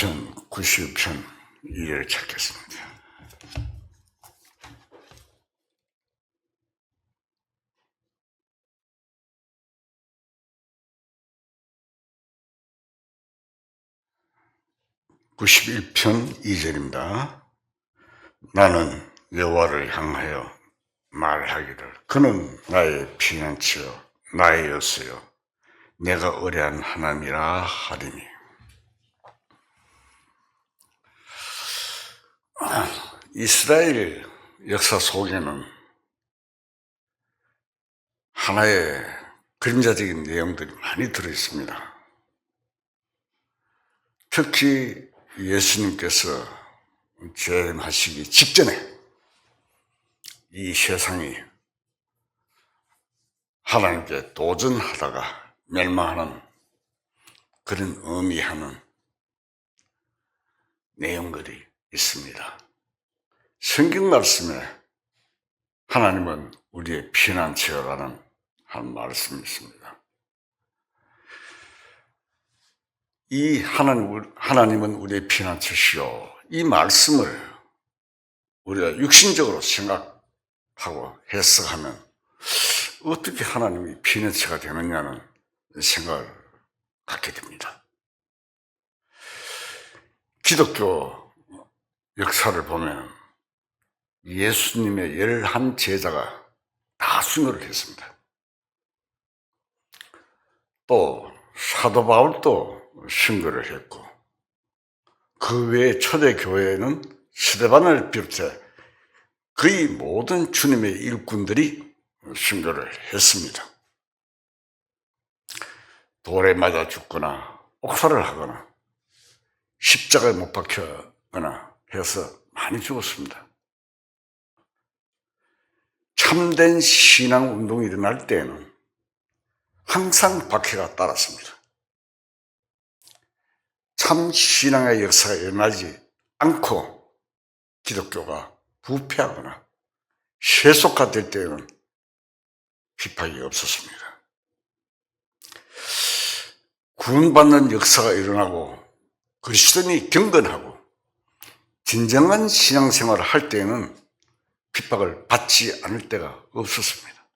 시편 90편 2를 찾겠습니다. (91편) 2절입니다. 나는 여호와를 향하여 말하기를 그는 나의 피난처요 나의 여수요 내가 의뢰한 하나님이라 하리니. 이스라엘 역사 속에는 하나의 그림자적인 내용들이 많이 들어있습니다. 특히 예수님께서 재림하시기 직전에 이 세상이 하나님께 도전하다가 멸망하는 그런 의미하는 내용들이 있습니다. 성경 말씀에 하나님은 우리의 피난처라는 한 말씀이 있습니다. 이 하나님은 우리의 피난처시오. 이 말씀을 우리가 육신적으로 생각하고 해석하면 어떻게 하나님이 피난처가 되느냐는 생각을 갖게 됩니다. 기독교 역사를 보면 예수님의 11 제자가 다 순교를 했습니다. 또 사도 바울도 순교를 했고, 그 외에 초대교회에는 스데반을 비롯해 거의 모든 주님의 일꾼들이 순교를 했습니다. 돌에 맞아 죽거나 옥살을 하거나 십자가에 못 박혀거나 해서 많이 죽었습니다. 참된 신앙 운동이 일어날 때에는 항상 박해가 따랐습니다. 참 신앙의 역사가 일어나지 않고 기독교가 부패하거나 세속화될 때에는 비판이 없었습니다. 구원받는 역사가 일어나고 그리스도인이 경건하고 진정한 신앙생활을 할 때에는 핍박을 받지 않을 때가 없었습니다.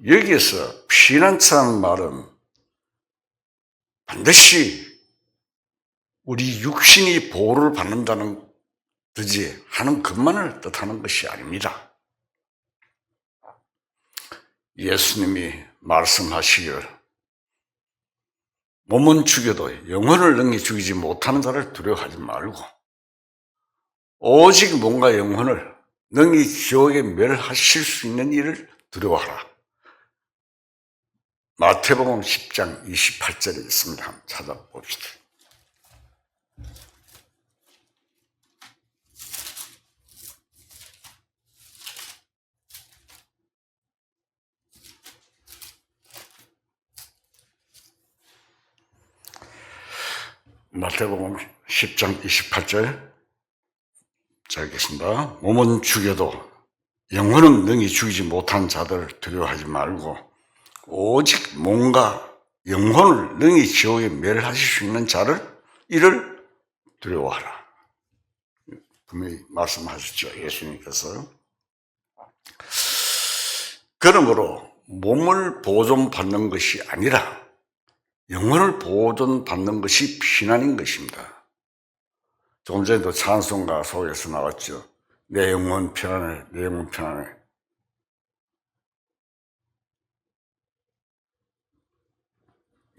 여기에서 피난처라는 말은 반드시 우리 육신이 보호를 받는다는 듯이 하는 것만을 뜻하는 것이 아닙니다. 예수님이 말씀하시기를 몸은 죽여도 영혼을 능히 죽이지 못하는 자를 두려워하지 말고 오직 몸과 영혼을 능히 지옥에 멸하실 수 있는 일을 두려워하라. 마태복음 10장 28절에 있습니다. 한번 찾아봅시다. 마태복음 10장 28절 자 읽겠습니다. 몸은 죽여도 영혼은 능히 죽이지 못한 자들을 두려워하지 말고 오직 몸과 영혼을 능히 지옥에 멸하실 수 있는 자를 이를 두려워하라. 분명히 말씀하셨죠, 예수님께서. 그러므로 몸을 보존받는 것이 아니라 영혼을 보존받는 것이 피난인 것입니다. 조금 전에도 찬송가 속에서 나왔죠. 내 영혼 편안해, 내 영혼 편안해.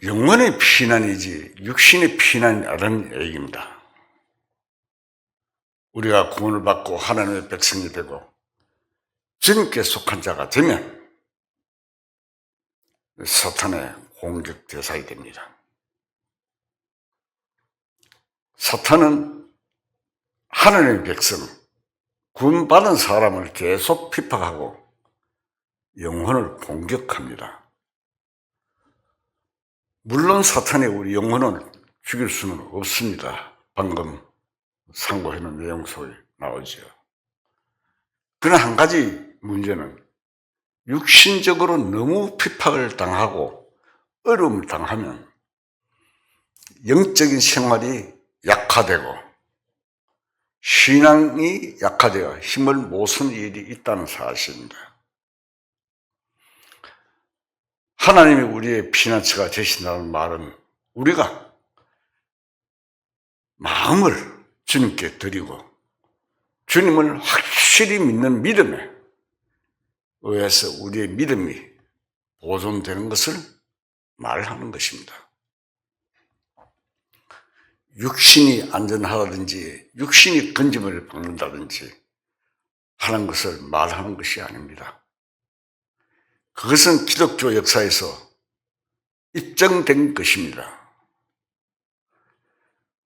영혼의 피난이지 육신의 피난이 아니라는 얘기입니다. 우리가 구원을 받고 하나님의 백성이 되고 주님께 속한 자가 되면 사탄의 공격 대상이 됩니다. 사탄은 하나님의 백성, 구원받은 사람을 계속 핍박하고 영혼을 공격합니다. 물론 사탄이 우리 영혼을 죽일 수는 없습니다. 방금 상고하는 내용 속에 나오죠. 그러나 한 가지 문제는 육신적으로 너무 핍박을 당하고 어려움을 당하면 영적인 생활이 약화되고 신앙이 약화되어 힘을 못 쓰는 일이 있다는 사실입니다. 하나님이 우리의 피난처가 되신다는 말은 우리가 마음을 주님께 드리고 주님을 확실히 믿는 믿음에 의해서 우리의 믿음이 보존되는 것을 말하는 것입니다. 육신이 안전하다든지 육신이 건짐을 받는다든지 하는 것을 말하는 것이 아닙니다. 그것은 기독교 역사에서 입증된 것입니다.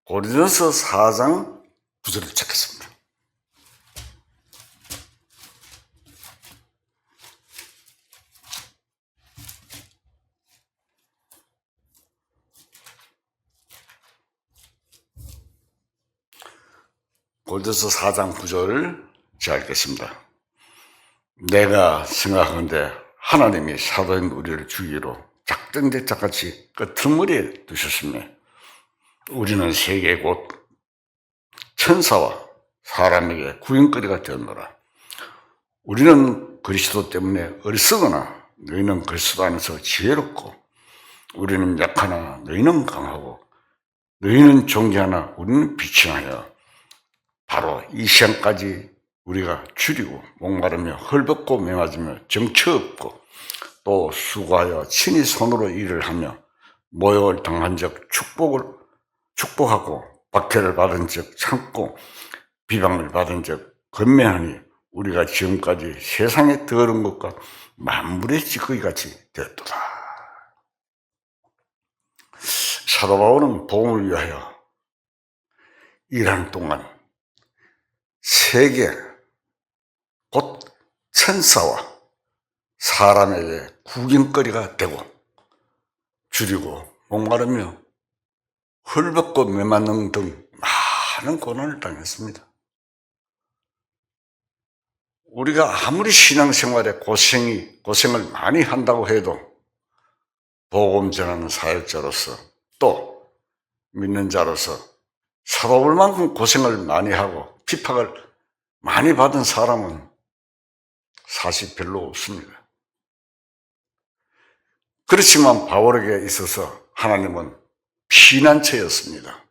고린도서 4장 9절을 찾겠습니다. 고린도서 4장 9절 잘 읽겠습니다. 내가 생각하건대 하나님이 사도인 우리를 주기로 작정대 작같이 끄트머리에 두셨으며 우리는 세계 곧 천사와 사람에게 구경거리가 되었노라. 우리는 그리스도 때문에 어리석으나 너희는 그리스도 안에서 지혜롭고 우리는 약하나 너희는 강하고 너희는 존귀하나 우리는 비천하여 바로 이 시간까지 우리가 줄이고 목마르며 헐벗고 메마지며 정처 없고 또 수고하여 친히 손으로 일을 하며 모욕을 당한 적 축복하고 박해를 받은 적 참고 비방을 받은 적 건면하니 우리가 지금까지 세상의 더러운 것과 만물의 찌꺼기 같이 되었도다. 사도 바울은 복음을 위하여 일하는 동안 세계 곧 천사와 사람에게 구경거리가 되고 줄이고 목마르며 헐벗고 메마른 등 많은 고난을 당했습니다. 우리가 아무리 신앙생활에 고생을 많이 한다고 해도 복음 전하는 사역자로서 또 믿는 자로서 사도 바울만큼 고생을 많이 하고 핍박을 많이 받은 사람은 사실 별로 없습니다. 그렇지만 바울에게 있어서 하나님은 피난처였습니다.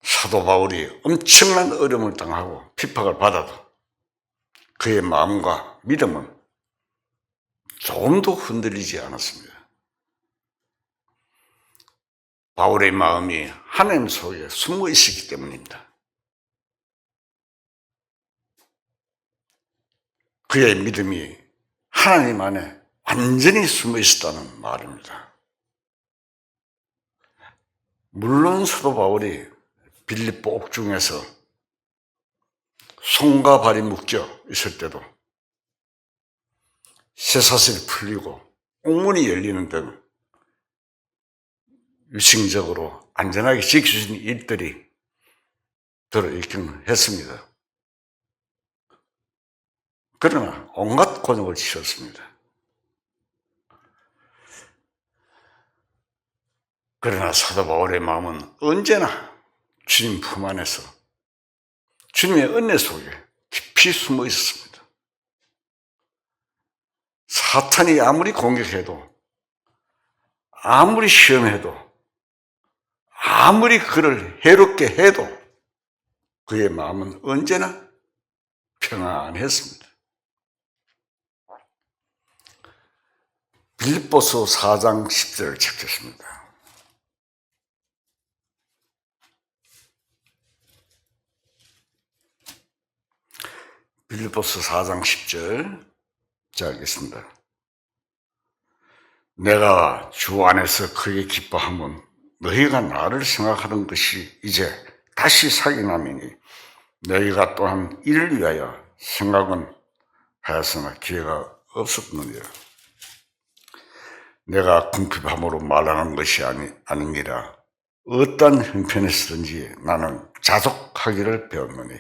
사도 바울이 엄청난 어려움을 당하고 핍박을 받아도 그의 마음과 믿음은 조금도 흔들리지 않았습니다. 바울의 마음이 하나님 속에 숨어 있었기 때문입니다. 그의 믿음이 하나님 안에 완전히 숨어 있었다는 말입니다. 물론 사도 바울이 빌립보 옥중에서 손과 발이 묶여 있을 때도 쇠사슬이 풀리고 옥문이 열리는 등 유승적으로 안전하게 지켜주신 일들이 들어있긴 했습니다. 그러나 온갖 곤욕을 치렀습니다. 그러나 사도 바울의 마음은 언제나 주님 품 안에서 주님의 은혜 속에 깊이 숨어 있었습니다. 사탄이 아무리 공격해도 아무리 시험해도 아무리 그를 해롭게 해도 그의 마음은 언제나 평안했습니다. 빌립보서 4장 10절을 찾겠습니다. 빌립보서 4장 10절 자 읽겠습니다. 내가 주 안에서 크게 기뻐함은 너희가 나를 생각하는 것이 이제 다시 사기남이니 너희가 또한 이를 위하여 생각은 하였으나 기회가 없었느니라. 내가 궁핍함으로 말하는 것이 아니니라. 어떤 형편에서든지 나는 자족하기를 배웠느니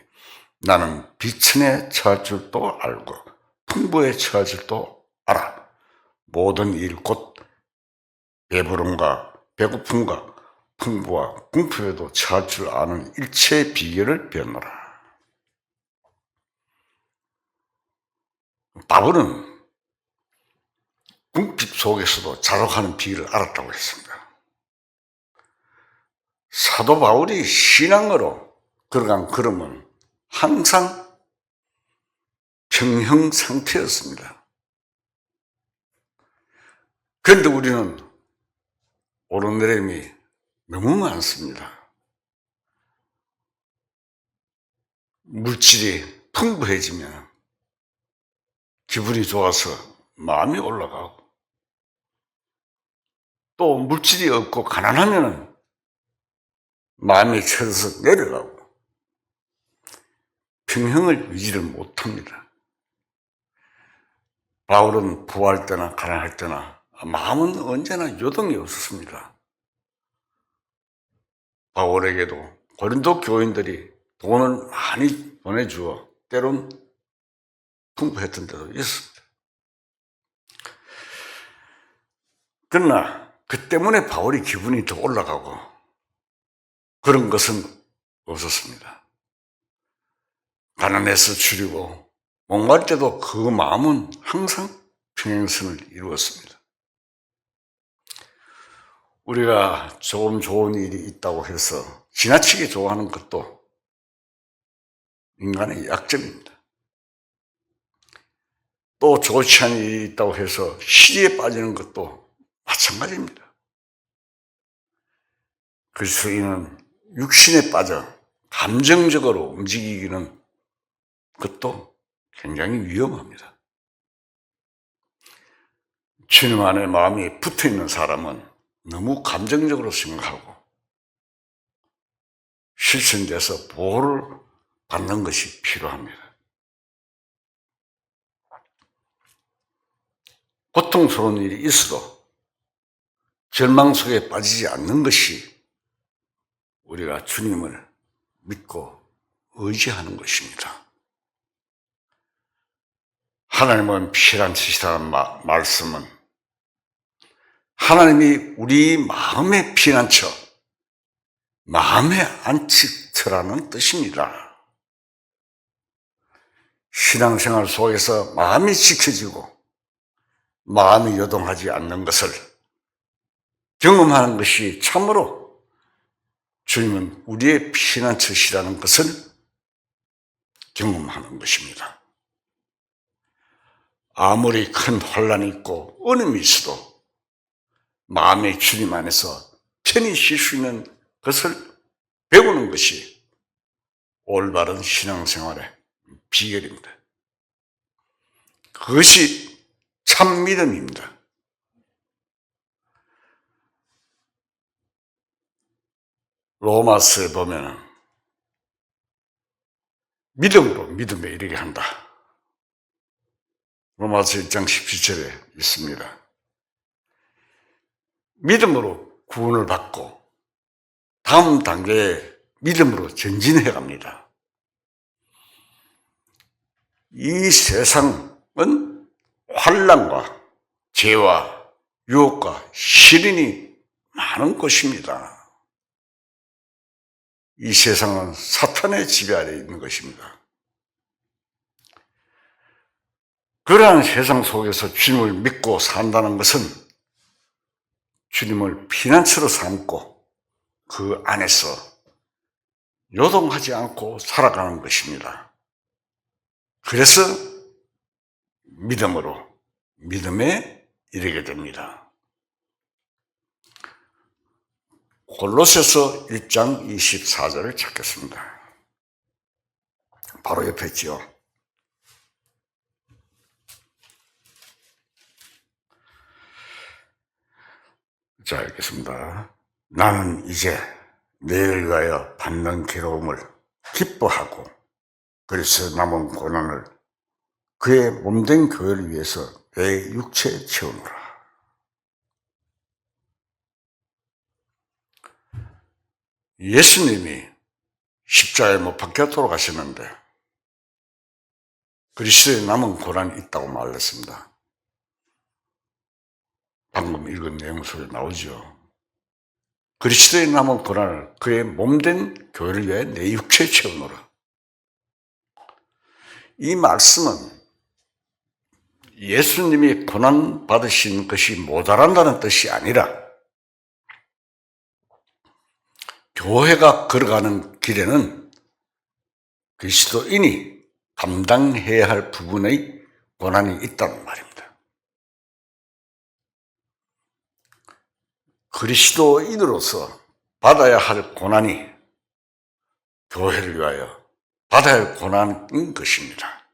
나는 비천에 처할 줄도 알고 풍부에 처할 줄도 알아. 모든 일 곧 배부름과 배고픔과 풍부와 궁핍에도 처할 줄 아는 일체의 비결을 배우노라. 바울은 궁핍 속에서도 자족하는 비결을 알았다고 했습니다. 사도 바울이 신앙으로 걸어간 걸음은 항상 평형 상태였습니다. 그런데 우리는 오르내림이 너무 많습니다. 물질이 풍부해지면 기분이 좋아서 마음이 올라가고, 또 물질이 없고 가난하면 마음이 쳐져서 내려가고, 평형을 유지를 못합니다. 바울은 부할 때나 가난할 때나 마음은 언제나 요동이 없었습니다. 바울에게도 고린도 교인들이 돈을 많이 보내주어 때론 풍부했던 때도 있었습니다. 그러나 그 때문에 바울이 기분이 더 올라가고 그런 것은 없었습니다. 가난해서 줄이고 목마를 때도 그 마음은 항상 평행선을 이루었습니다. 우리가 조금 좋은 일이 있다고 해서 지나치게 좋아하는 것도 인간의 약점입니다. 또 좋지 않은 일이 있다고 해서 시리에 빠지는 것도 마찬가지입니다. 그래서 이는 육신에 빠져 감정적으로 움직이기는 그것도 굉장히 위험합니다. 주님 안에 마음이 붙어있는 사람은 너무 감정적으로 생각하고 실천돼서 보호를 받는 것이 필요합니다. 고통스러운 일이 있어도 절망 속에 빠지지 않는 것이 우리가 주님을 믿고 의지하는 것입니다. 하나님은 피난처시라는 말씀은 하나님이 우리 마음의 피난처, 마음의 안식처라는 뜻입니다. 신앙생활 속에서 마음이 지켜지고 마음이 요동하지 않는 것을 경험하는 것이 참으로 주님은 우리의 피난처시라는 것을 경험하는 것입니다. 아무리 큰 혼란이 있고 어려움이 있어도 마음의 주님 안에서 편히 쉴 수 있는 것을 배우는 것이 올바른 신앙생활의 비결입니다. 그것이 참 믿음입니다. 로마서에 보면 믿음으로 믿음에 이르게 한다. 로마서 1장 17절에 있습니다. 믿음으로 구원을 받고 다음 단계에 믿음으로 전진해 갑니다. 이 세상은 환난과 죄와 유혹과 시련이 많은 곳입니다. 이 세상은 사탄의 지배 아래 있는 것입니다. 그러한 세상 속에서 주님을 믿고 산다는 것은 주님을 피난처로 삼고 그 안에서 요동하지 않고 살아가는 것입니다. 그래서 믿음으로 믿음에 이르게 됩니다. 골로새서 1장 24절을 찾겠습니다. 바로 옆에 있죠. 자, 읽겠습니다. 나는 이제 내일 가여 받는 괴로움을 기뻐하고 그래서 남은 고난을 그의 몸된 교회를 위해서 내 육체에 채우노라. 예수님이 십자가에 못 박혀 돌아가셨는데 그리스도에 남은 고난이 있다고 말했습니다. 방금 읽은 내용 속에 나오죠. 그리스도의 남은 고난을 그의 몸된 교회를 위해 내 육체에 채우노라. 이 말씀은 예수님이 고난 받으신 것이 모자란다는 뜻이 아니라 교회가 걸어가는 길에는 그리스도인이 감당해야 할 부분의 고난이 있다는 말입니다. 그리스도인으로서 받아야 할 고난이 교회를 위하여 받아야 할 고난인 것입니다.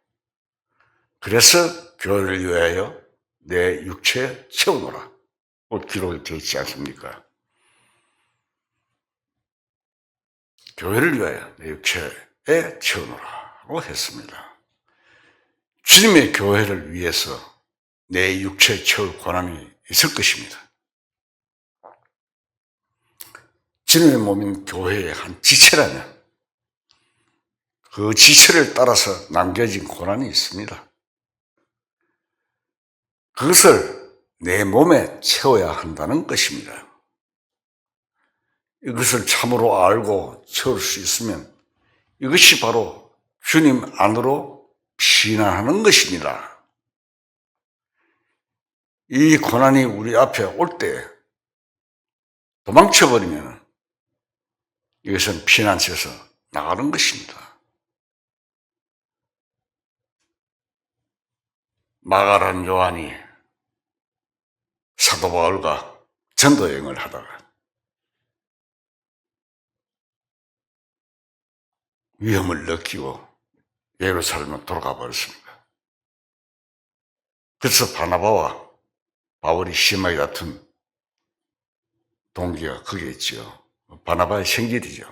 그래서 교회를 위하여 내 육체에 채우노라. 기록이 되어 있지 않습니까? 교회를 위하여 내 육체에 채우노라고 했습니다. 주님의 교회를 위해서 내 육체에 채울 고난이 있을 것입니다. 주님의 몸인 교회의 한 지체라면 그 지체를 따라서 남겨진 고난이 있습니다. 그것을 내 몸에 채워야 한다는 것입니다. 이것을 참으로 알고 채울 수 있으면 이것이 바로 주님 안으로 피난하는 것입니다. 이 고난이 우리 앞에 올 때 도망쳐버리면 이것은 피난처에서 나가는 것입니다. 마가란 요한이 사도 바울과 전도 여행을 하다가 위험을 느끼고 예루살렘으로 돌아가 버렸습니다. 그래서 바나바와 바울이 심하게 다툰 동기가 그게 있죠. 바나바의 생길이죠.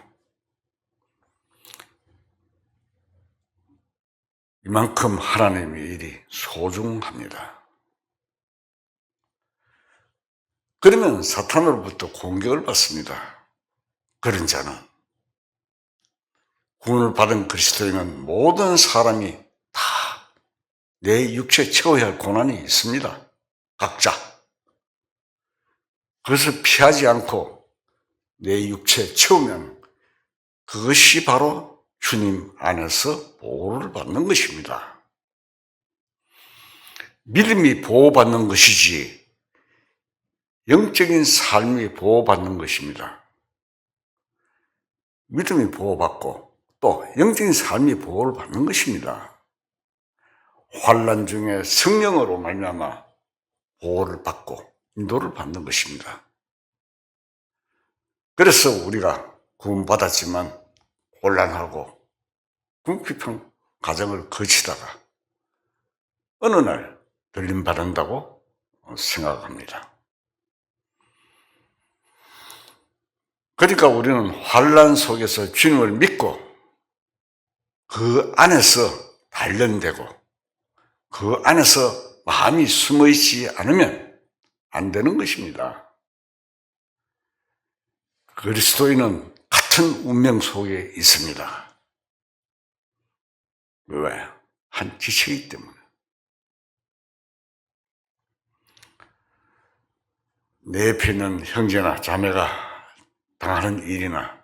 이만큼 하나님의 일이 소중합니다. 그러면 사탄으로부터 공격을 받습니다. 그런 자는 구원을 받은 그리스도인은 모든 사람이 다 내 육체에 채워야 할 고난이 있습니다. 각자. 그것을 피하지 않고 내 육체에 채우면 그것이 바로 주님 안에서 보호를 받는 것입니다. 믿음이 보호받는 것이지 영적인 삶이 보호받는 것입니다. 믿음이 보호받고 또 영적인 삶이 보호를 받는 것입니다. 환난 중에 성령으로 말미암아 보호를 받고 인도를 받는 것입니다. 그래서 우리가 구원받았지만 혼란하고 궁핍한 과정을 거치다가 어느 날 들림받는다고 생각합니다. 그러니까 우리는 환난 속에서 주님을 믿고 그 안에서 단련되고 그 안에서 마음이 숨어있지 않으면 안 되는 것입니다. 그리스도인은 같은 운명 속에 있습니다. 왜? 한 지체이기 때문에. 내 옆에 있는 형제나 자매가 당하는 일이나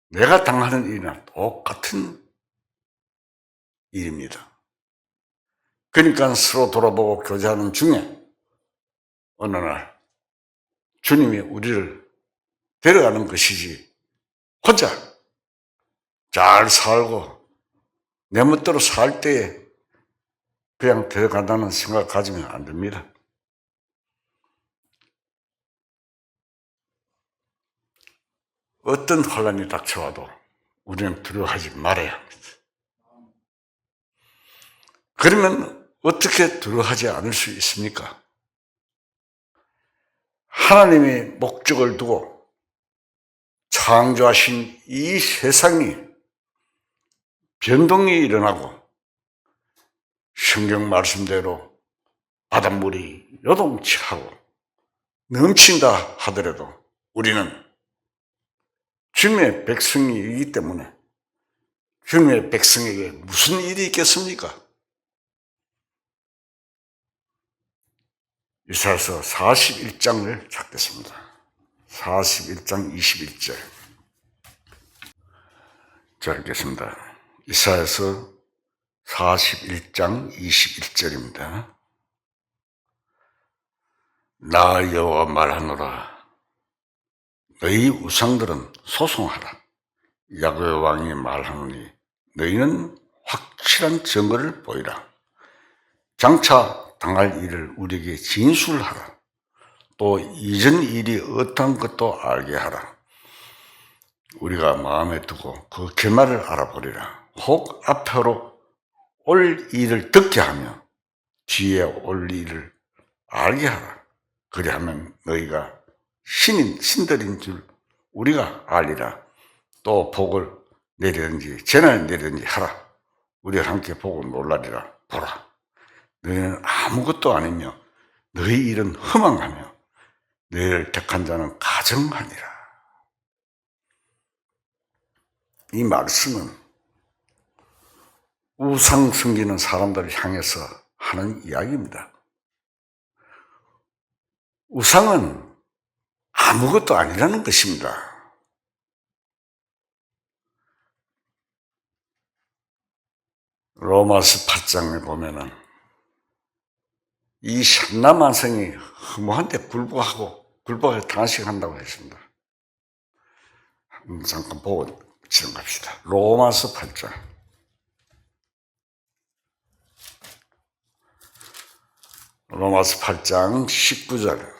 내가 당하는 일이나 똑같은 일입니다. 그러니까 서로 돌아보고 교제하는 중에 어느 날 주님이 우리를 데려가는 것이지 혼자 잘 살고 내 멋대로 살 때에 그냥 데려간다는 생각 가지면 안 됩니다. 어떤 혼란이 닥쳐와도 우리는 두려워하지 말아야 합니다. 그러면 어떻게 두려워하지 않을 수 있습니까? 하나님의 목적을 두고 창조하신 이 세상이 변동이 일어나고 성경 말씀대로 바닷물이 요동치하고 넘친다 하더라도 우리는 주님의 백성이기 때문에 주님의 백성에게 무슨 일이 있겠습니까? 이사야서 41장을 찾겠습니다. 41장 21절. 자, 읽겠습니다. 이사야서 41장 21절입니다. 나 여호와 말하노라. 너희 우상들은 소송하라. 야곱의 왕이 말하노니 너희는 확실한 증거를 보이라. 장차 당할 일을 우리에게 진술하라. 또 이전 일이 어떤 것도 알게 하라. 우리가 마음에 두고 그 결말을 알아보리라. 혹 앞으로 올 일을 듣게 하며 뒤에 올 일을 알게 하라. 그리하면 너희가 신들인 줄 우리가 알리라. 또 복을 내리든지 재난을 내리든지 하라. 우리가 함께 보고 놀라리라. 보라. 너희는 아무것도 아니며 너희 일은 허망하며 너희를 택한 자는 가증하니라. 이 말씀은 우상 섬기는 사람들을 향해서 하는 이야기입니다. 우상은 아무것도 아니라는 것입니다. 로마서 8장에 보면은 이 샴나만성이 허무한데 굴복하고 단식한다고 했습니다. 잠깐 보고 지나갑시다. 로마서 8장. 로마서 8장 19절.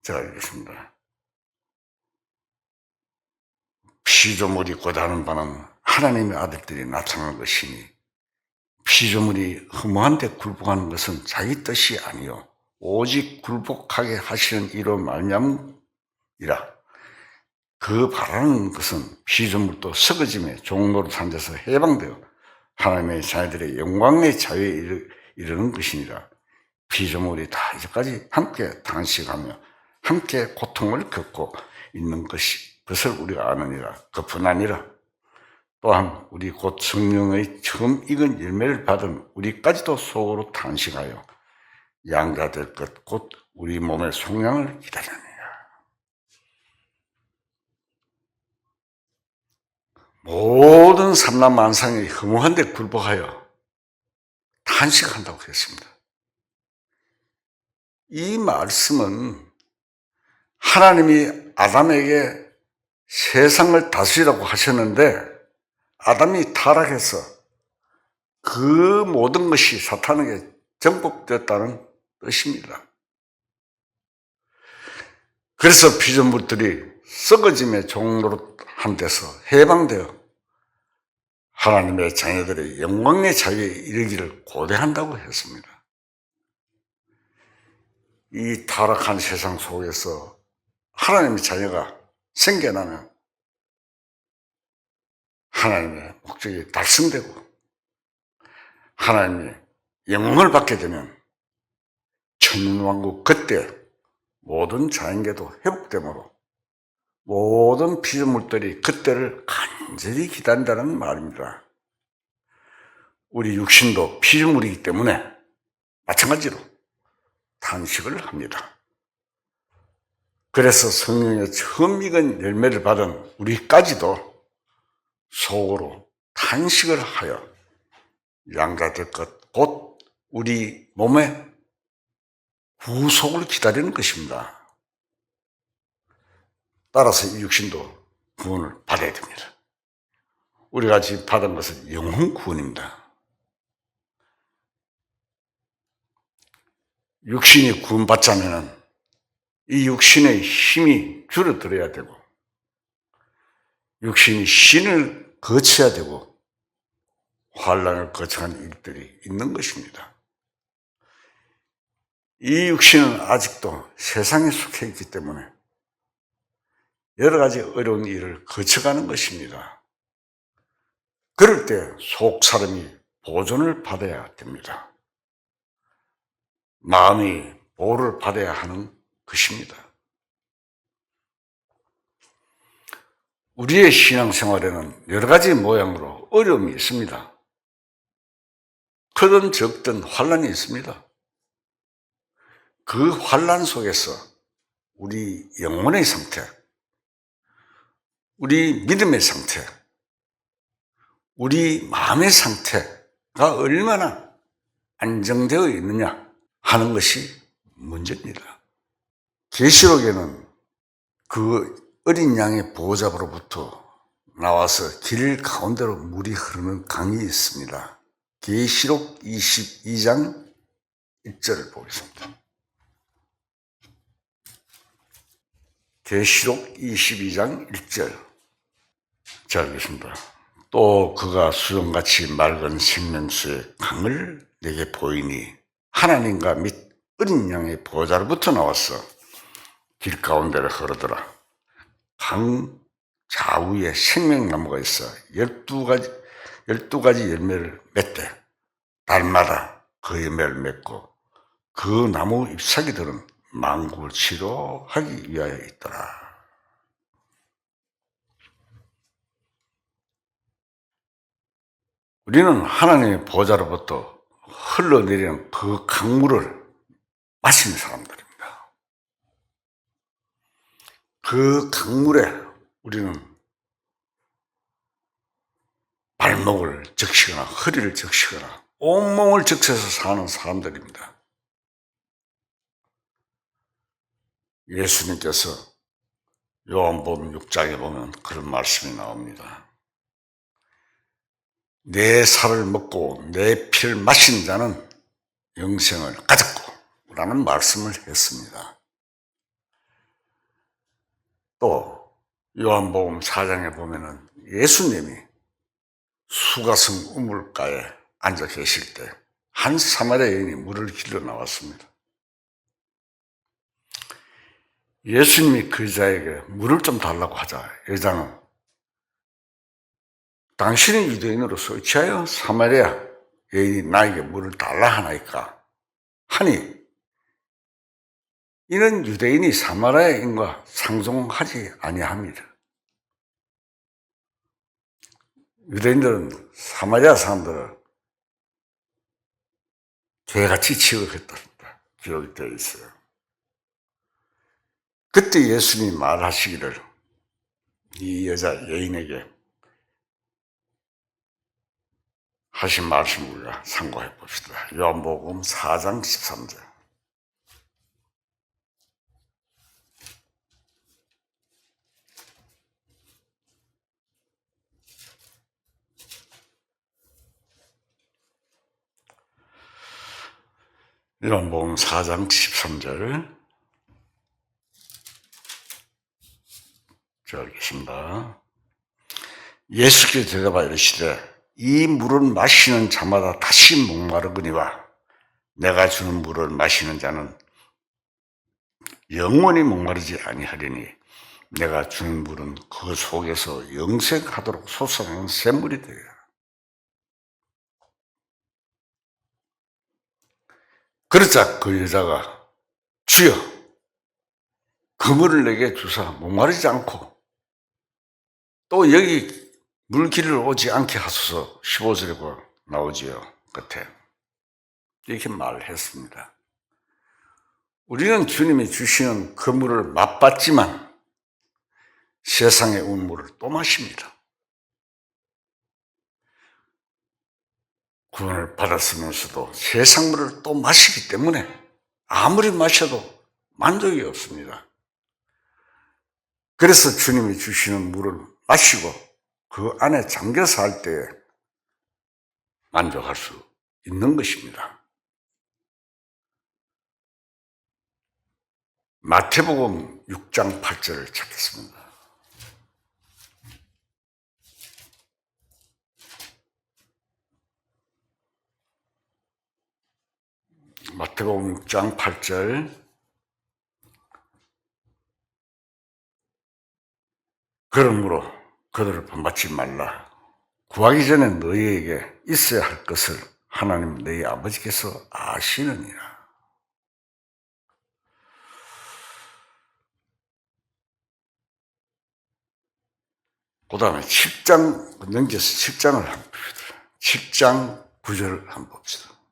제가 읽겠습니다. 피조물이 고다는 바는 하나님의 아들들이 나타나는 것이니 피조물이 허무한데 굴복하는 것은 자기 뜻이 아니요 오직 굴복하게 하시는 이로 말미암이라. 그 바라는 것은 피조물도 썩어짐의 종노릇한 데서 해방되어 하나님의 자녀들의 영광의 자유에 이르는 것이니라. 피조물이 다 이제까지 함께 단식하며 함께 고통을 겪고 있는 것을 우리가 아느니라. 그뿐 아니라 또한 우리 곧 성령의 처음 익은 열매를 받은 우리까지도 속으로 탄식하여 양자 될 것 곧 우리 몸의 속량을 기다리느니라. 모든 삼라만상이 허무한데 굴복하여 탄식한다고 했습니다. 이 말씀은 하나님이 아담에게 세상을 다스리라고 하셨는데 아담이 타락해서 그 모든 것이 사탄에게 정복되었다는 뜻입니다. 그래서 피조물들이 썩어짐의 종노릇한 데서 해방되어 하나님의 자녀들의 영광의 자유에 이르기를 고대한다고 했습니다. 이 타락한 세상 속에서 하나님의 자녀가 생겨나면 하나님의 목적이 달성되고 하나님의 영광을 받게 되면 천년왕국 그때 모든 자연계도 회복되므로 모든 피조물들이 그때를 간절히 기다린다는 말입니다. 우리 육신도 피조물이기 때문에 마찬가지로 탄식을 합니다. 그래서 성령의 처음 익은 열매를 받은 우리까지도 속으로 탄식을 하여 양자될 것 곧 우리 몸의 구속을 기다리는 것입니다. 따라서 이 육신도 구원을 받아야 됩니다. 우리가 지금 받은 것은 영혼 구원입니다. 육신이 구원받자면 이 육신의 힘이 줄어들어야 되고 육신이 신을 거쳐야 되고 환난을 거쳐간 일들이 있는 것입니다. 이 육신은 아직도 세상에 속해 있기 때문에 여러 가지 어려운 일을 거쳐가는 것입니다. 그럴 때 속 사람이 보존을 받아야 됩니다. 마음이 보호를 받아야 하는 것입니다. 우리의 신앙생활에는 여러 가지 모양으로 어려움이 있습니다. 크든 적든 환란이 있습니다. 그 환란 속에서 우리 영혼의 상태, 우리 믿음의 상태, 우리 마음의 상태가 얼마나 안정되어 있느냐 하는 것이 문제입니다. 계시록에는 그 어린 양의 보호자로부터 나와서 길 가운데로 물이 흐르는 강이 있습니다. 계시록 22장 1절을 보겠습니다. 계시록 22장 1절. 자, 알겠습니다. 또 그가 수정같이 맑은 생명수의 강을 내게 보이니 하나님과 및 어린 양의 보호자로부터 나왔어 길 가운데를 흐르더라. 강 좌우에 생명나무가 있어 12가지 열매를 맺대. 달마다 그 열매를 맺고 그 나무 잎사귀들은 만국을 치료하기 위하여 있더라. 우리는 하나님의 보호자로부터 흘러내리는 그 강물을 마시는 사람들입니다. 그 강물에 우리는 발목을 적시거나 허리를 적시거나 온몸을 적셔서 사는 사람들입니다. 예수님께서 요한복음 6장에 보면 그런 말씀이 나옵니다. 내 살을 먹고 내 피를 마시는 자는 영생을 가졌고 라는 말씀을 했습니다. 또 요한복음 4장에 보면은 예수님이 수가성 우물가에 앉아 계실 때 한 사마리아 여인이 물을 길러 나왔습니다. 예수님이 그 여자에게 물을 좀 달라고 하자 여자는 당신이 유대인으로서 어찌하여 사마리아 여인이 나에게 물을 달라 하나이까 하니 이는 유대인이 사마리아인과 상종하지 아니합니다. 유대인들은 사마리아 사람들을 개같이 취급했다. 기록이 되어 있어요. 그때 예수님이 말하시기를 이 여자 여인에게 하신 말씀을 우리가 참고해 봅시다. 요한복음 4장 13절. 요한복음 4장 13절. 자, 읽겠습니다. 예수께서 대답하여 이르시되 이 물은 마시는 자마다 다시 목마르거니와 내가 주는 물을 마시는 자는 영원히 목마르지 아니하리니 내가 주는 물은 그 속에서 영생하도록 솟아나는 샘물이 되리라. 그러자 그 여자가 주여 그 물을 내게 주사 목마르지 않고 또 여기 물길을 오지 않게 하소서 15절에 나오지요. 끝에 이렇게 말을 했습니다. 우리는 주님이 주시는 그 물을 맛봤지만 세상의 온 물을 또 마십니다. 구원을 받았으면서도 세상 물을 또 마시기 때문에 아무리 마셔도 만족이 없습니다. 그래서 주님이 주시는 물을 마시고 그 안에 잠겨서 할 때에 만족할 수 있는 것입니다. 마태복음 6장 8절을 찾겠습니다. 마태복음 6장 8절. 그러므로 그들을 본받지 말라. 구하기 전에 너희에게 있어야 할 것을 하나님 너희 아버지께서 아시느니라. 그 다음에 10장, 넘겨서 10장을 한번 봅시다. 10장 9절을 한번 봅시다.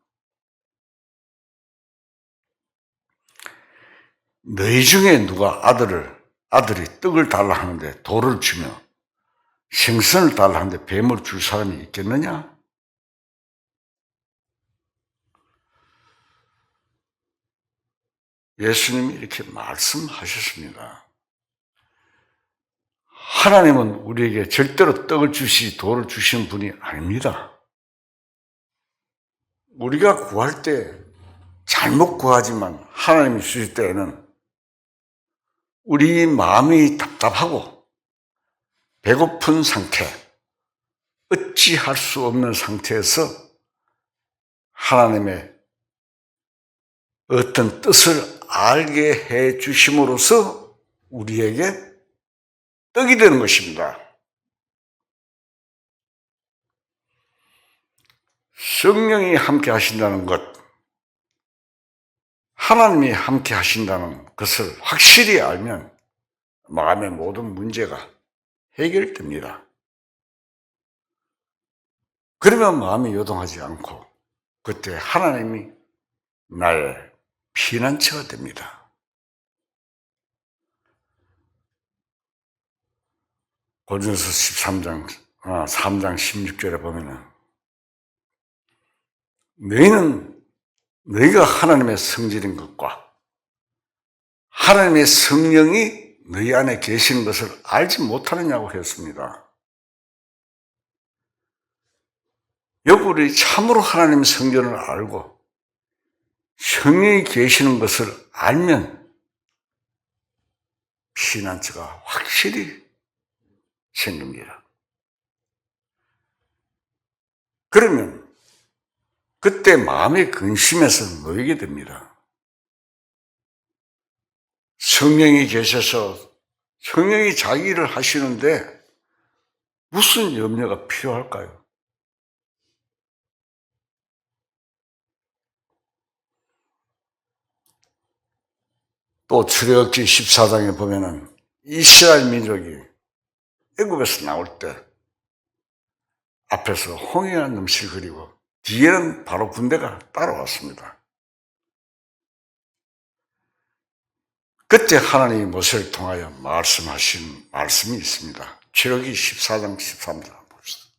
너희 중에 누가 아들이 떡을 달라 하는데 돌을 주며 생선을 달라 하는데 뱀을 줄 사람이 있겠느냐? 예수님이 이렇게 말씀하셨습니다. 하나님은 우리에게 절대로 떡을 주시, 돌을 주시는 분이 아닙니다. 우리가 구할 때 잘못 구하지만 하나님이 주실 때에는 우리 마음이 답답하고 배고픈 상태, 어찌할 수 없는 상태에서 하나님의 어떤 뜻을 알게 해 주심으로써 우리에게 떡이 되는 것입니다. 성령이 함께 하신다는 것, 하나님이 함께 하신다는 것을 확실히 알면 마음의 모든 문제가 해결됩니다. 그러면 마음이 요동하지 않고 그때 하나님이 나의 피난처가 됩니다. 고린도서 13장 3장 16절에 보면은 너희가 하나님의 성질인 것과 하나님의 성령이 너희 안에 계시는 것을 알지 못하느냐고 했습니다. 여기 우리 참으로 하나님의 성전을 알고 성령이 계시는 것을 알면 피난처가 확실히 생깁니다. 그러면 그때 마음의 근심에서 놓이게 됩니다. 성령이 계셔서 성령이 자기 일을 하시는데 무슨 염려가 필요할까요? 또 출애굽기 14장에 보면은 이스라엘 민족이 애굽에서 나올 때 앞에서 홍해가 넘실 그리고 뒤에는 바로 군대가 따라왔습니다. 그때 하나님이 모세를 통하여 말씀하신 말씀이 있습니다. 출애굽기 14장 13절 봅시다.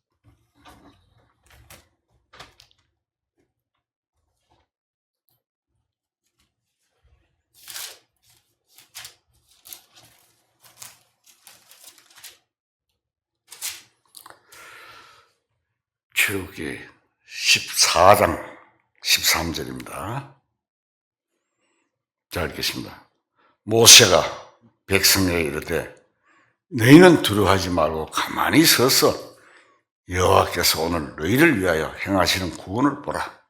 출애굽기 14장 13절입니다. 자, 읽겠습니다. 모세가 백성에게 이르되 너희는 두려워하지 말고 가만히 서서 여호와께서 오늘 너희를 위하여 행하시는 구원을 보라.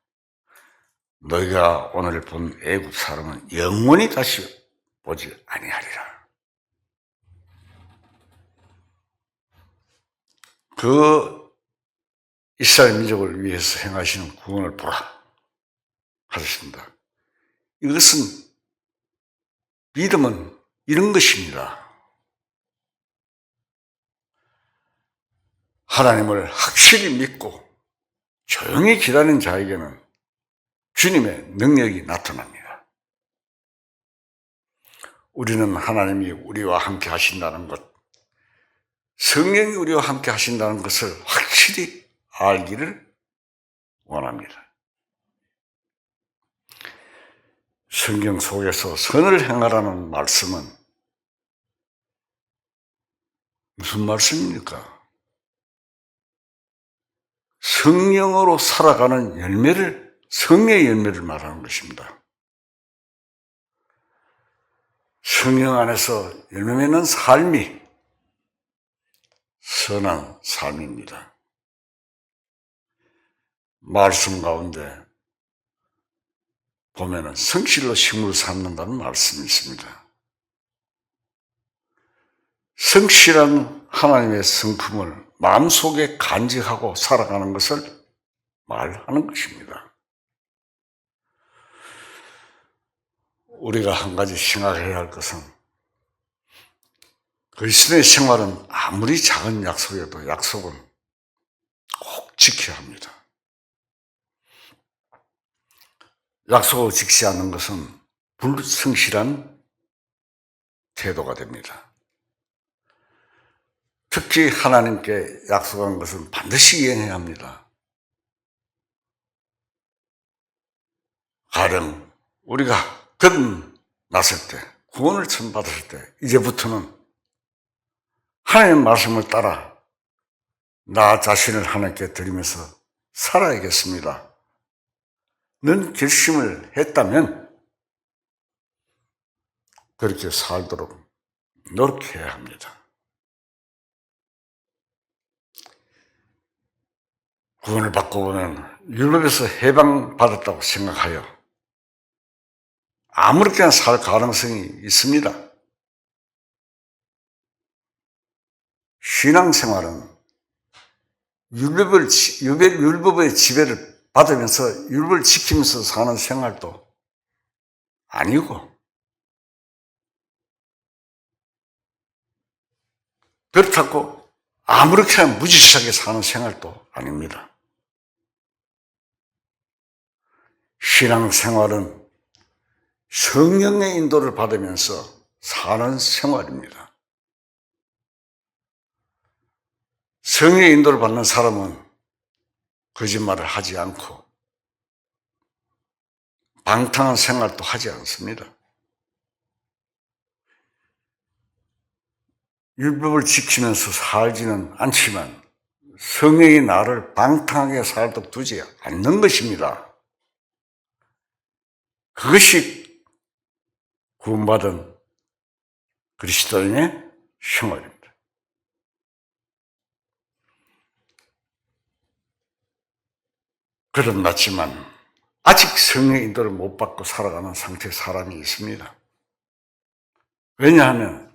너희가 오늘 본 애굽 사람은 영원히 다시 보지 아니하리라. 그 이스라엘 민족을 위해서 행하시는 구원을 보라 하셨습니다. 이것은 믿음은 이런 것입니다. 하나님을 확실히 믿고 조용히 기다리는 자에게는 주님의 능력이 나타납니다. 우리는 하나님이 우리와 함께 하신다는 것, 성령이 우리와 함께 하신다는 것을 확실히 알기를 원합니다. 성경 속에서 선을 행하라는 말씀은 무슨 말씀입니까? 성령으로 살아가는 열매를, 성령의 열매를 말하는 것입니다. 성령 안에서 열매 맺는 삶이 선한 삶입니다. 말씀 가운데 보면은 성실로 식물을 삼는다는 말씀이 있습니다. 성실한 하나님의 성품을 마음속에 간직하고 살아가는 것을 말하는 것입니다. 우리가 한 가지 생각해야 할 것은 그리스도의 생활은 아무리 작은 약속이어도 약속은 꼭 지켜야 합니다. 약속을 지키지 않는 것은 불성실한 태도가 됩니다. 특히 하나님께 약속한 것은 반드시 이행해야 합니다. 가령 우리가 거듭났을 때, 구원을 처음 받았을 때 이제부터는 하나님의 말씀을 따라 나 자신을 하나님께 드리면서 살아야겠습니다. 는 결심을 했다면 그렇게 살도록 노력해야 합니다. 구원을 받고 보면 율법에서 해방받았다고 생각하여 아무렇게나 살 가능성이 있습니다. 신앙생활은 율법의 지배를 받으면서 율법을 지키면서 사는 생활도 아니고, 그렇다고 아무렇게나 무지식하게 사는 생활도 아닙니다. 신앙생활은 성령의 인도를 받으면서 사는 생활입니다. 성령의 인도를 받는 사람은 거짓말을 하지 않고 방탕한 생활도 하지 않습니다. 율법을 지키면서 살지는 않지만 성령이 나를 방탕하게 살도록 두지 않는 것입니다. 그것이 구원받은 그리스도인의 생활입니다. 거듭났지만 아직 성령의 인도를 못 받고 살아가는 상태의 사람이 있습니다. 왜냐하면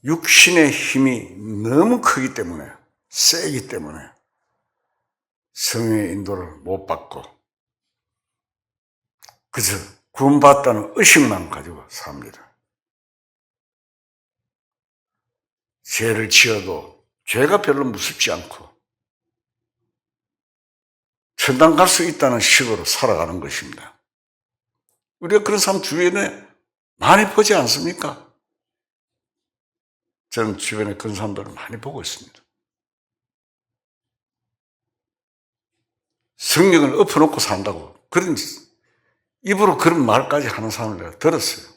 육신의 힘이 너무 크기 때문에, 세기 때문에 성령의 인도를 못 받고 그저 구원받았다는 의식만 가지고 삽니다. 죄를 지어도 죄가 별로 무섭지 않고 천당 갈 수 있다는 식으로 살아가는 것입니다. 우리가 그런 사람 주변에 많이 보지 않습니까? 저는 주변에 그런 사람들을 많이 보고 있습니다. 성령을 엎어놓고 산다고 그런 입으로 그런 말까지 하는 사람을 내가 들었어요.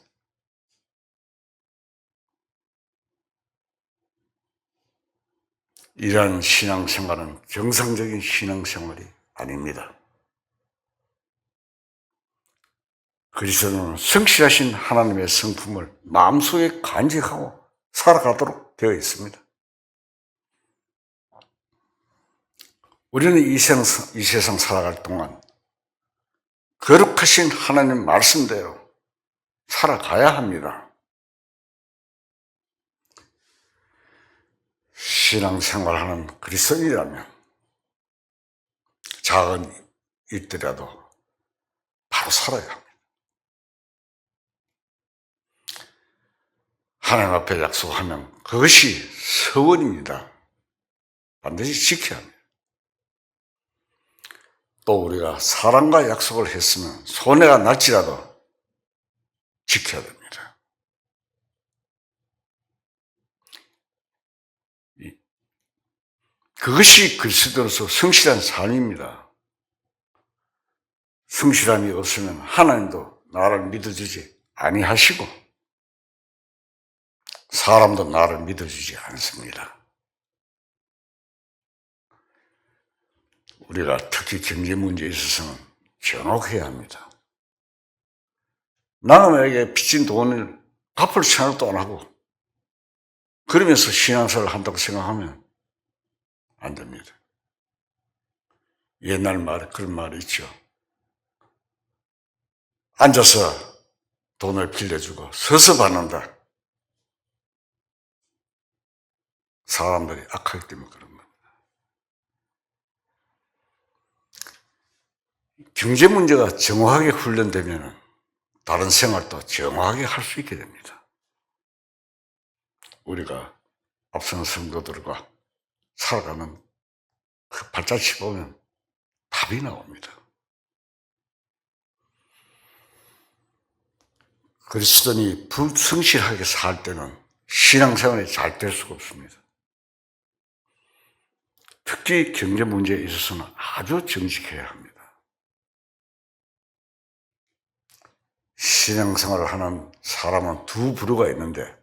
이러한 신앙생활은 정상적인 신앙생활이 아닙니다. 그리스도는 성실하신 하나님의 성품을 마음속에 간직하고 살아가도록 되어 있습니다. 우리는 이 세상 살아갈 동안 거룩하신 하나님 말씀대로 살아가야 합니다. 신앙생활하는 그리스도인이라면 작은 일들이라도 바로 살아야 합니다. 하나님 앞에 약속하면 그것이 서원입니다. 반드시 지켜야 합니다. 또 우리가 사람과 약속을 했으면 손해가 날지라도 지켜야 됩니다. 그것이 그리스도로서 성실한 삶입니다. 성실함이 없으면 하나님도 나를 믿어주지 아니하시고 사람도 나를 믿어주지 않습니다. 우리가 특히 경제 문제에 있어서는 정확해야 합니다. 남에게 빚진 돈을 갚을 생각도 안 하고 그러면서 신앙생활을 한다고 생각하면 안 됩니다. 옛날 말에 그런 말이 있죠. 앉아서 돈을 빌려주고 서서 받는다. 사람들이 악하기 때문에 그런 겁니다. 경제 문제가 정확하게 훈련되면 다른 생활도 정확하게 할 수 있게 됩니다. 우리가 앞선 성도들과 살아가는 그 발자취 보면 답이 나옵니다. 그리스도인이 불성실하게 살 때는 신앙생활이 잘 될 수가 없습니다. 특히 경제 문제에 있어서는 아주 정직해야 합니다. 신앙생활을 하는 사람은 두 부류가 있는데,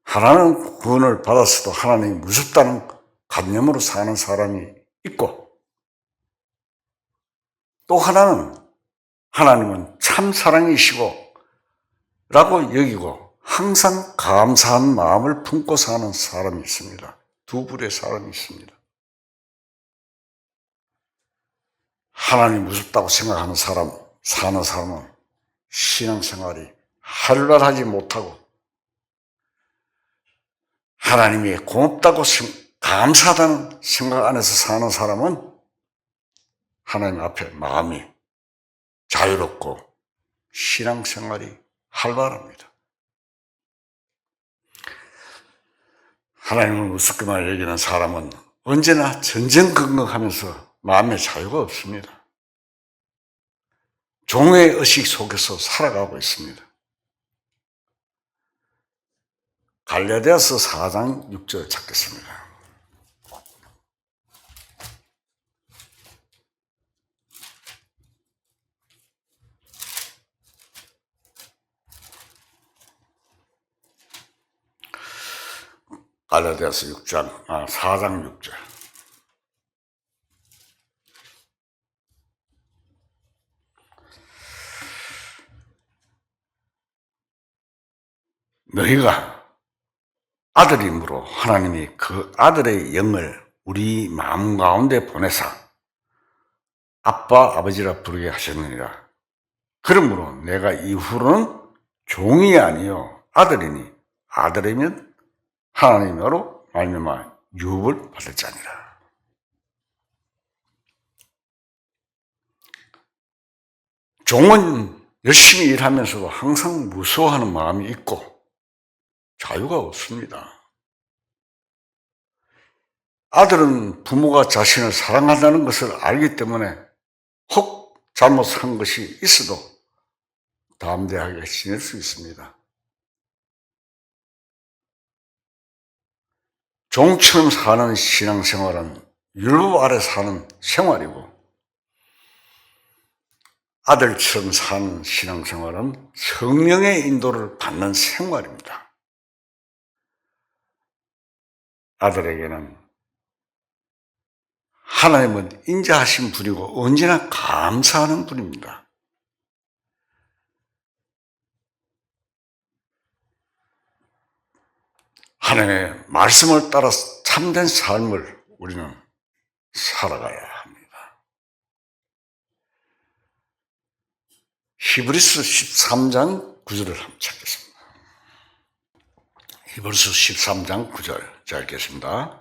하나는 구원을 받았어도 하나님이 무섭다는 관념으로 사는 사람이 있고, 또 하나는 하나님은 참 사랑이시고 라고 여기고 항상 감사한 마음을 품고 사는 사람이 있습니다. 두 부류의 사람이 있습니다. 하나님 무섭다고 생각하는 사람, 사는 사람은 신앙생활이 활발하지 못하고, 하나님이 고맙다고 감사하다는 생각 안에서 사는 사람은 하나님 앞에 마음이 자유롭고 신앙생활이 활발합니다. 하나님을 우습게만 여기는 사람은 언제나 전전긍긍하면서 마음의 자유가 없습니다. 종의 의식 속에서 살아가고 있습니다. 갈라디아서 4장 6절 찾겠습니다. 갈라디아서 4장 6절. 너희가 아들임으로 하나님이 그 아들의 영을 우리 마음 가운데 보내사 아빠, 아버지라 부르게 하셨느니라. 그러므로 내가 이후로는 종이 아니요 아들이니 아들이면 하나님으로 말미암아 유업을 받을 자니라. 종은 열심히 일하면서도 항상 무서워하는 마음이 있고 자유가 없습니다. 아들은 부모가 자신을 사랑한다는 것을 알기 때문에 혹 잘못한 것이 있어도 담대하게 지낼 수 있습니다. 종처럼 사는 신앙생활은 율법 아래 사는 생활이고, 아들처럼 사는 신앙생활은 성령의 인도를 받는 생활입니다. 아들에게는 하나님은 인자하신 분이고 언제나 감사하는 분입니다. 하나님의 말씀을 따라 참된 삶을 우리는 살아가야 합니다. 히브리서 13장 9절을 한번 찾겠습니다. 히브리서 13장 9절 잘 읽겠습니다.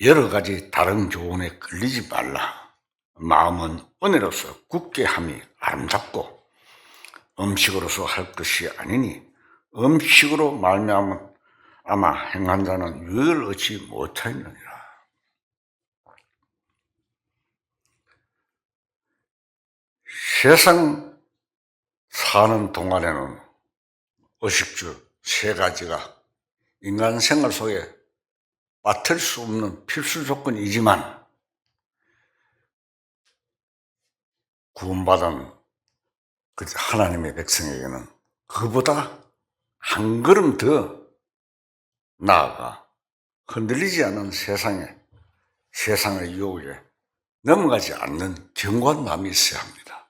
여러 가지 다른 교훈에 끌리지 말라. 마음은 은혜로서 굳게 함이 아름답고 음식으로서 할 것이 아니니 음식으로 말미암은 아마 행한 자는 유익을 얻지 못하였느니라. 세상 사는 동안에는 의식주 세 가지가 인간 생활 속에 빠뜨릴 수 없는 필수 조건이지만, 구원받은 하나님의 백성에게는 그보다 한 걸음 더 나아가 흔들리지 않은 세상의 유혹에 넘어가지 않는 견고한 마음이 있어야 합니다.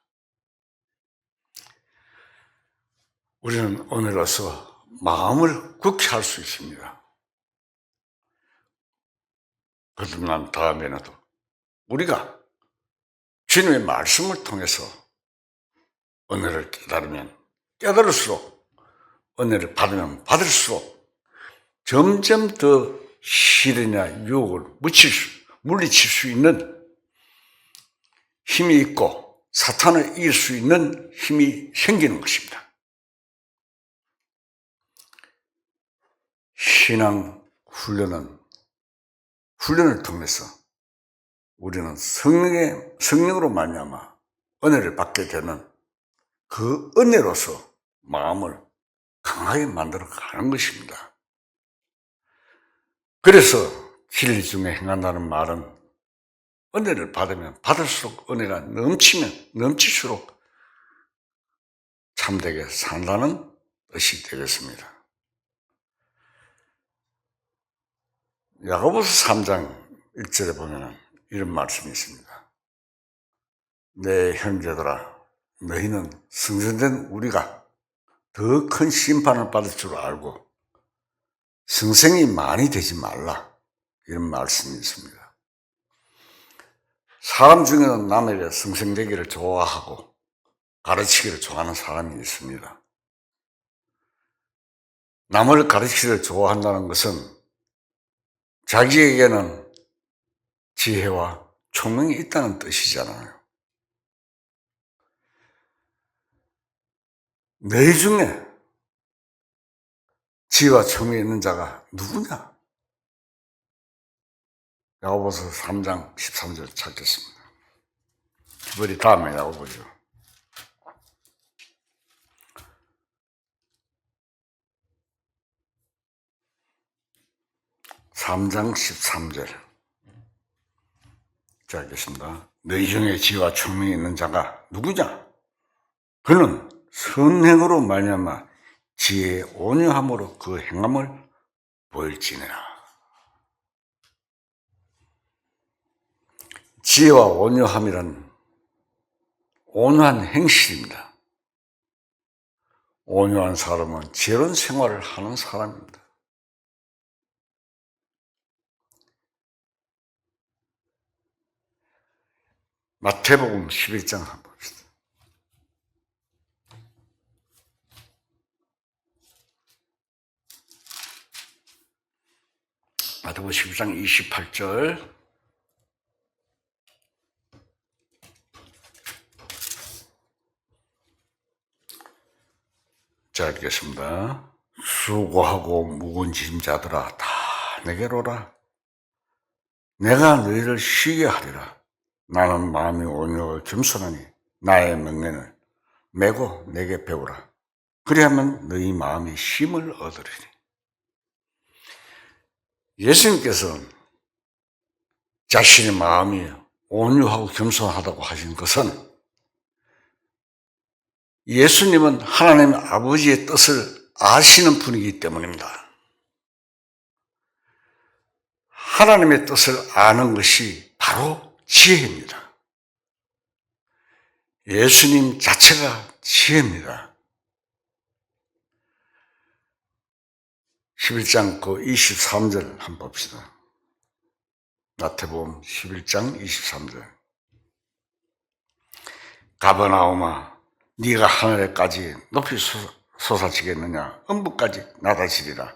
우리는 오늘로서 마음을 굳게 할 수 있습니다. 그러나 다음에는 우리가 주님의 말씀을 통해서 은혜를 깨달을수록, 은혜를 받으면 받을수록 점점 더 시련이나 유혹을 물리칠 수 있는 힘이 있고 사탄을 이길 수 있는 힘이 생기는 것입니다. 신앙 훈련을 통해서 우리는 성령으로 말미암아 은혜를 받게 되는 그 은혜로서 마음을 강하게 만들어 가는 것입니다. 그래서 진리 중에 행한다는 말은 은혜를 받으면 받을수록 은혜가 넘칠수록 참되게 산다는 뜻이 되겠습니다. 야고보서 3장 1절에 보면 이런 말씀이 있습니다. 내 형제들아, 너희는 성전된 우리가 더 큰 심판을 받을 줄 알고 성생이 많이 되지 말라, 이런 말씀이 있습니다. 사람 중에는 남에게 성생되기를 좋아하고 가르치기를 좋아하는 사람이 있습니다. 남을 가르치기를 좋아한다는 것은 자기에게는 지혜와 총명이 있다는 뜻이잖아요. 너희 중에 지혜와 총명이 있는 자가 누구냐? 야고보서 3장 13절 찾겠습니다. 우리 다음에 야고보죠. (3장 13절) 찾겠습니다. 너희 중에 지혜와 총명이 있는 자가 누구냐? 그는 선행으로 말미암아 지혜의 온유함으로 그 행함을 보일지니라. 지혜와 온유함이란 온유한 행실입니다. 온유한 사람은 지혜로운 생활을 하는 사람입니다. 마태복음 11장 한번 봅시다. 마태복음 11장 28절. 자, 읽겠습니다. 수고하고 무거운 짐자들아, 다 내게로 오라. 내가 너희를 쉬게 하리라. 나는 마음이 온유하고 겸손하니 나의 명령을 메고 내게 배우라. 그리하면 너희 마음이 힘을 얻으리니. 예수님께서는 자신의 마음이 온유하고 겸손하다고 하신 것은 예수님은 하나님 아버지의 뜻을 아시는 분이기 때문입니다. 하나님의 뜻을 아는 것이 바로 지혜입니다. 예수님 자체가 지혜입니다. 11장 그 23절 한번 봅시다. 마태복음 11장 23절. 가버나움아, 네가 하늘에까지 높이 솟아지겠느냐? 음부까지 낮아지리라.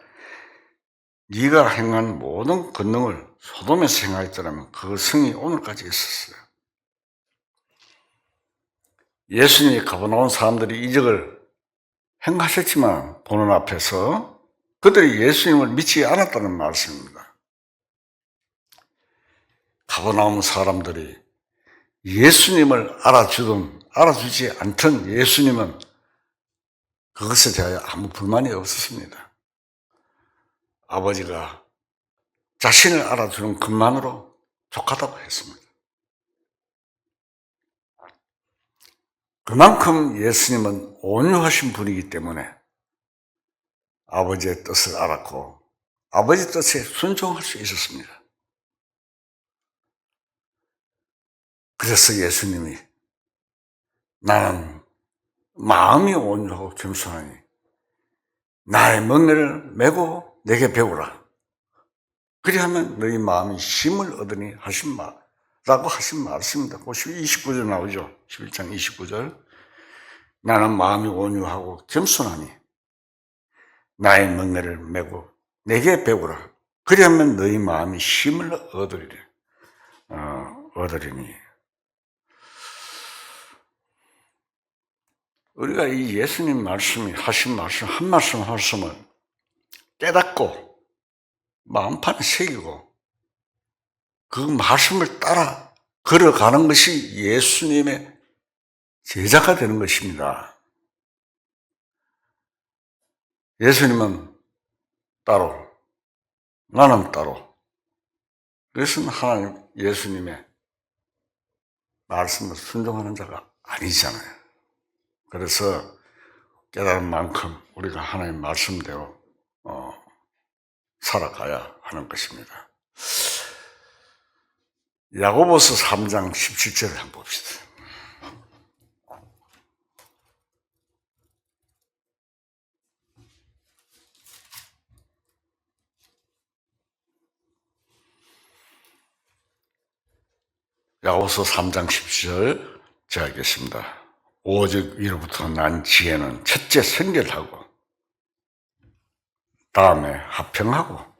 네가 행한 모든 권능을 소돔에서 행하였더라면 그 성이 오늘까지 있었어요. 예수님이 가버나움 사람들이 이적을 행하셨지만 보는 앞에서 그들이 예수님을 믿지 않았다는 말씀입니다. 가버나움 사람들이 예수님을 알아주지 않던 예수님은 그것에 대하여 아무 불만이 없었습니다. 아버지가 자신을 알아주는 것만으로 족하다고 했습니다. 그만큼 예수님은 온유하신 분이기 때문에 아버지의 뜻을 알았고 아버지 뜻에 순종할 수 있었습니다. 그래서 예수님이 나는 마음이 온유하고 겸손하니 나의 멍에를 메고 내게 배우라. 그리하면 너희 마음이 힘을 얻으니 라고 하신 말씀입니다. 29절 나오죠. 11장 29절. 나는 마음이 온유하고 겸손하니 나의 멍에를 메고 내게 배우라. 그리하면 너희 마음이 힘을 얻으리니. 우리가 이 예수님 말씀이 하신 말씀 한 말씀을 깨닫고 마음판에 새기고 그 말씀을 따라 걸어가는 것이 예수님의 제자가 되는 것입니다. 예수님은 따로, 나는 따로. 그것은 하나님 예수님의 말씀을 순종하는 자가 아니잖아요. 그래서 깨달은 만큼 우리가 하나님 말씀대로 살아가야 하는 것입니다. 야고보서 3장 17절을 한번 봅시다. 야고보서 3장 17절 제가 읽겠습니다. 오직 위로부터 난 지혜는 첫째 선결하고 다음에 화평하고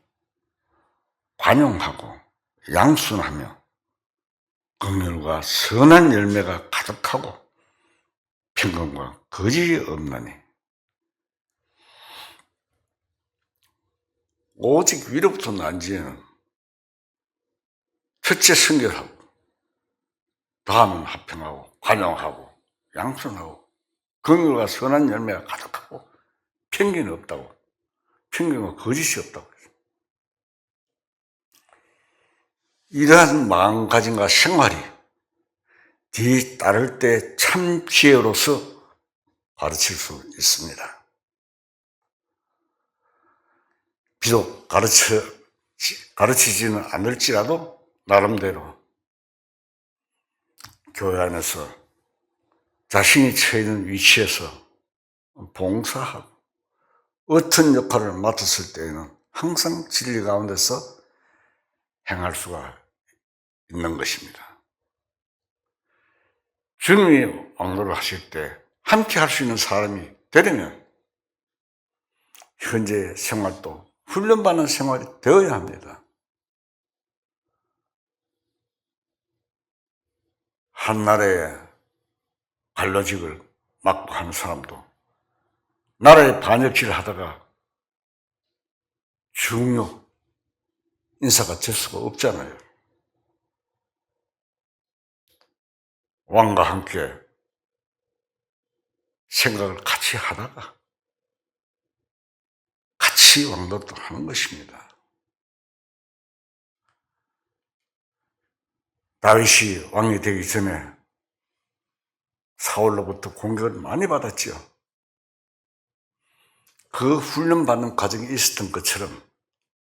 관용하고 양순하며 긍휼과 선한 열매가 가득하고 평강과 거짓이 없나니 오직 위로부터 난 지혜는 첫째 선결하고 다음은 화평하고 관용하고 양순하고 긍휼과 선한 열매가 가득하고 편견이 없다고, 편견과 거짓이 없다고. 이러한 마음가짐과 생활이 뒤따를 때 참 지혜로서 가르칠 수 있습니다. 비록 가르치지는 않을지라도 나름대로 교회 안에서 자신이 처해 있는 위치에서 봉사하고 어떤 역할을 맡았을 때에는 항상 진리 가운데서 행할 수가 있는 것입니다. 주님이 왕노를 하실 때 함께 할 수 있는 사람이 되려면 현재 생활도 훈련받는 생활이 되어야 합니다. 한 나라의 관료직을 맡고 하는 사람도 나라의 반역질을 하다가 중요 인사가 될 수가 없잖아요. 왕과 함께 생각을 같이 하다가 같이 왕노릇도 하는 것입니다. 다윗이 왕이 되기 전에 사울로부터 공격을 많이 받았지요. 그 훈련받는 과정이 있었던 것처럼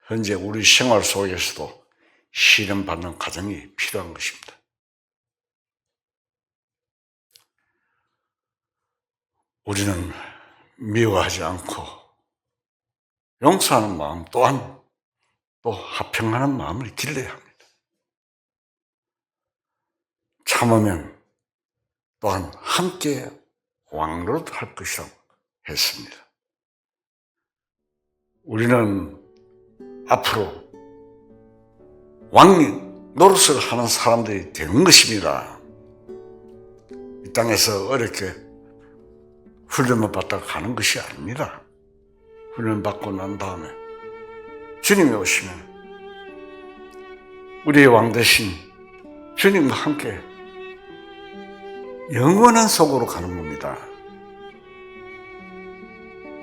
현재 우리 생활 속에서도 시련받는 과정이 필요한 것입니다. 우리는 미워하지 않고 용서하는 마음 또한 또 화평하는 마음을 길러야 합니다. 참으면 또한 함께 왕노릇할 것이라고 했습니다. 우리는 앞으로 왕 노릇을 하는 사람들이 되는 것입니다. 이 땅에서 어렵게 훈련을 받다가 가는 것이 아닙니다. 훈련 받고 난 다음에 주님이 오시면 우리의 왕 대신 주님과 함께 영원한 속으로 가는 겁니다.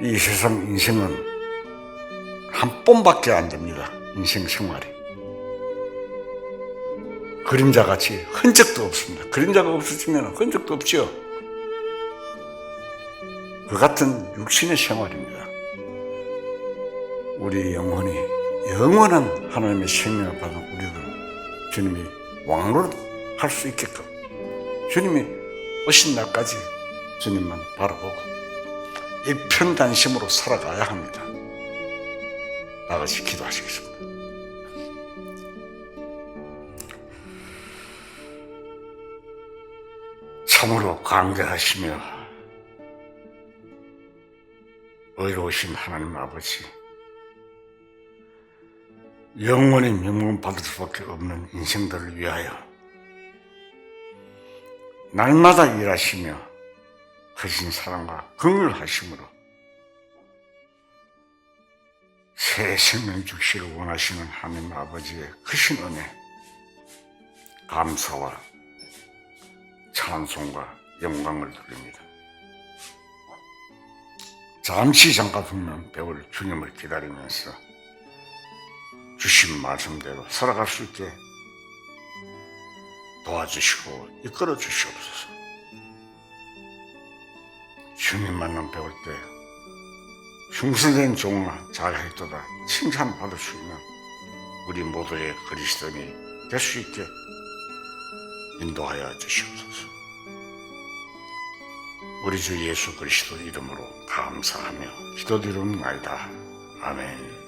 이 세상 인생은 한 번밖에 안 됩니다. 인생 생활이. 그림자같이 흔적도 없습니다. 그림자가 없어지면 흔적도 없죠. 그 같은 육신의 생활입니다. 우리 영혼이 영원한 하나님의 생명을 받은 우리들은 주님이 왕노릇 할 수 있게끔 주님이 오신 날까지 주님만 바라보고 일편단심으로 살아가야 합니다. 다 같이 기도하시겠습니다. 참으로 광대하시며 의로우신 하나님 아버지, 영원히 명문받을 수밖에 없는 인생들을 위하여 날마다 일하시며 크신 사랑과 긍휼하심으로 새 생명 주시기를 원하시는 하나님 아버지의 크신 은혜, 감사와 찬송과 영광을 드립니다. 잠시 장가두면 배울 주님을 기다리면서 주신 말씀대로 살아갈 수 있게 도와주시고 이끌어 주시옵소서. 주님만을 배울 때 흉수된 종아 잘했도다 칭찬받을 수 있는 우리 모두의 그리스도인이 될 수 있게 인도하여 주시옵소서. 우리 주 예수 그리스도 이름으로 감사하며 기도드리옵나이다. 아멘.